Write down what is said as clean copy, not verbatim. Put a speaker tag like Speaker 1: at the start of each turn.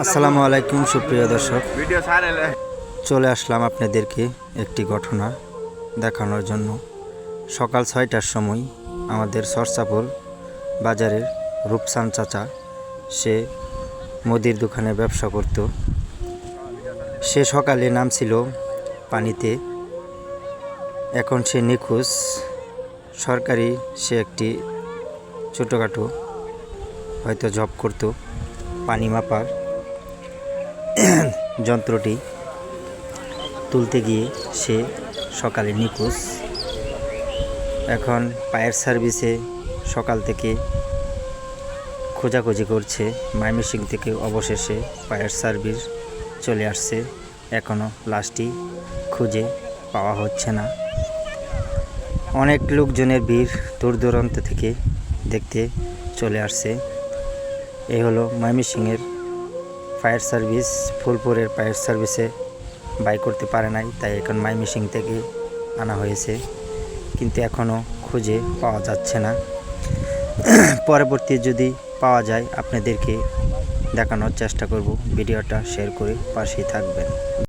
Speaker 1: আসসালামু আলাইকুম সুপ্রিয় দর্শক, চলে আসলাম আপনাদেরকে একটি ঘটনা দেখানোর জন্য। সকাল 6টার সময় আমাদের সরসাপুর বাজারের রূপসান চাচা, সে মুদির দোকানে ব্যবসা করত। সে সকালে নামছিল পানিতে, এখন সে নিখোঁজ। সরকারি সে একটি ছোটোখাটো হয়তো জব করত, পানি মাপার যন্ত্রটি তুলতে গিয়ে সে সকালে নিখোঁজ। এখন ফায়ার সার্ভিসে সকাল থেকে খোঁজাখুঁজি করছে। ময়মনসিংহ থেকে অবশেষে ফায়ার সার্ভিস চলে আসছে, এখনও লাশটি খুঁজে পাওয়া হচ্ছে না। অনেক লোকজনের ভিড় দূর দূরান্ত থেকে দেখতে চলে আসছে। এই হলো ময়মনসিংহের ফায়ার সার্ভিস। ফুলপুরের ফায়ার সার্ভিসে বাই করতে পারে নাই, তাই এখন ময়মনসিংহ থেকে আনা হয়েছে, কিন্তু এখনও খুঁজে পাওয়া যাচ্ছে না। পরবর্তী যদি পাওয়া যায় আপনাদেরকে দেখানোর চেষ্টা করব। ভিডিওটা শেয়ার করে পাশেই থাকবেন।